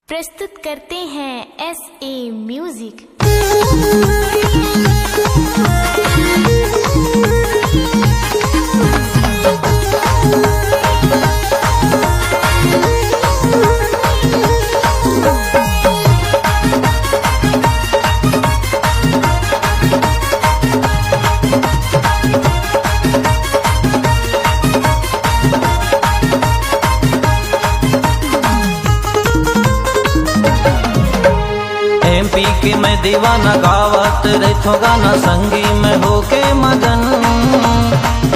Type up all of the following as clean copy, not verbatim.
प्रस्तुत करते हैं SA म्यूजिक। MP के मैं दीवाना गावत रहथो गाना संगी में होके मगन।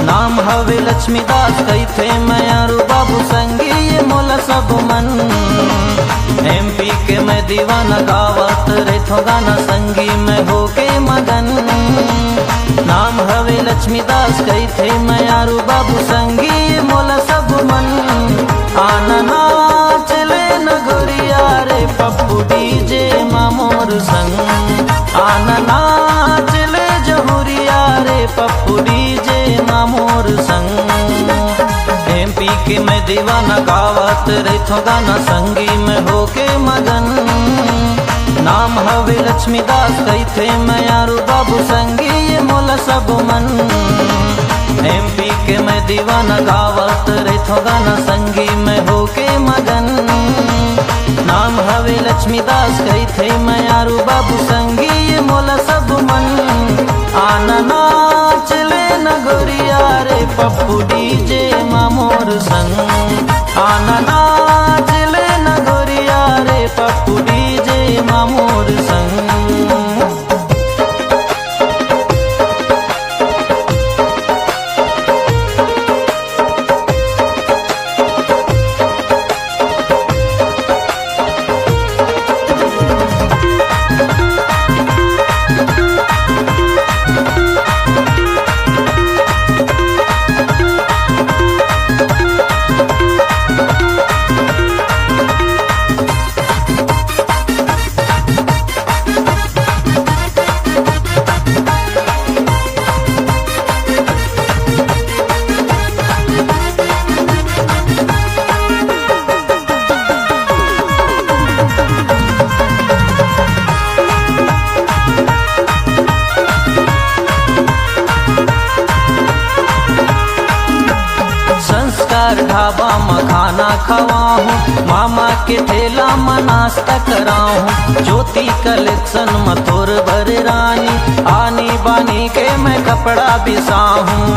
नाम हवे लक्ष्मीदास कहथे मैं आरु बाबू संगी ये मोला सब मन। MP के मैं दीवाना गावत रहथो गाना संगी में होके मगन। नाम हवे लक्ष्मीदास कहथे मैं आरु बाबू संगी ये मोला सब मन। आना नाच ले नगरिया रे पप्पू डीजे मामोर संग। आना नाच ले जहुरिया रे पप्पू डीजे मामोर संग। MP के मैं दीवाना गावत रहथो गाना संगी में होके मगन। नाम हवे लक्ष्मीदास कहथे मैं आरु बाबू संगी ये मोला सब मन। MP के मैं दीवाना गावत रहथो गाना संगी में होके मगन। नाम हवे लक्ष्मीदास कहथे मैं आरु बाबू संगी ये मोला सब मन। आना नाच ले नगरिया रे पप्पू डीजे मामोर संग। आना नाच ले नगरिया रे पप्पू डीजे मामोर संग। ढाबा में खाना खवाऊं, मामा के ठेला में नाश्ता कराऊं। ज्योति कलेक्शन में तोर भर रानी, आनी बानी के मैं कपड़ा बिसाऊं।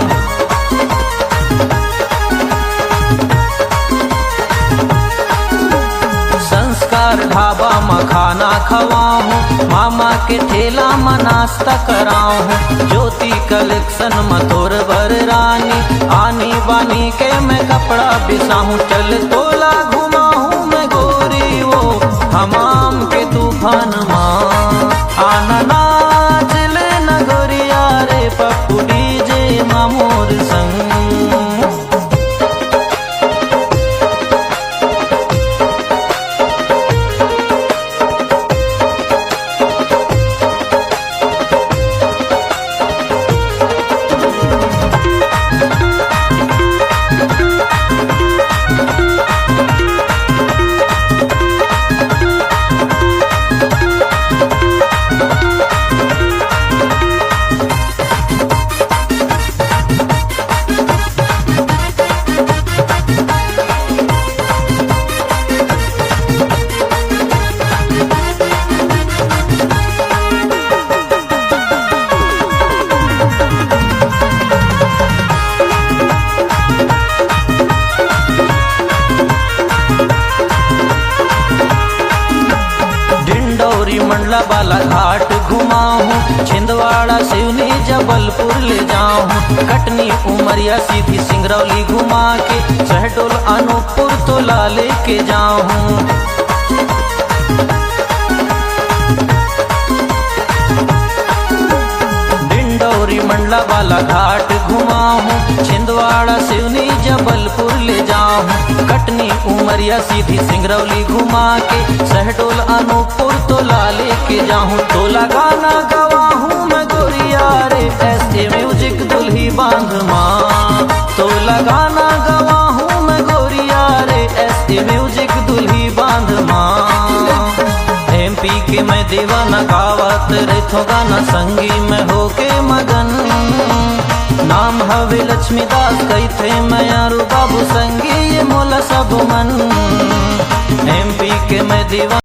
संस्कार ढाबा में खाना खवाऊं, मामा के ठेला में नाश्ता कराऊं। ज्योति कलेक्शन में तोर भर रानी, आनी बानी के मैं कपड़ा बिसाऊं। चल तोला घुमाऊं मैं गोरी वो हमाम के तूफान माँ। आना नाच ले नगरिया रे पप्पू डीजे मामोर संग। मंडला बाला घाट घुमाऊं, छिंदवाड़ा सिवनी जबलपुर ले जाऊं। कटनी उमरिया सीधी सिंगरौली घुमा के, शहडोल अनूपपुर तोला लेके जाऊं। डिंडौरी मंडला बाला घाट घुमाऊं, छिंदवाड़ा सिवनी जबलपुर ले जाऊं। कटनी उमरिया सीधी सिंगरौली घुमा के, शहडोल अनूपपुर तोला लेके जाऊं। तोला गाना गवाहूं मैं गोरिया रे SA म्यूजिक दुल्ही बांध माँ। तोला गाना गवाहूं मैं गोरिया रे SA म्यूजिक दुल्ही बांध माँ। के मैं दीवाना गावत रहथो गाना संगी में होके मगन। नाम हवे लक्ष्मीदास कहथे मैं यारू बाबू संगी ये मोला सब मन। एमपी के मैं दीवाना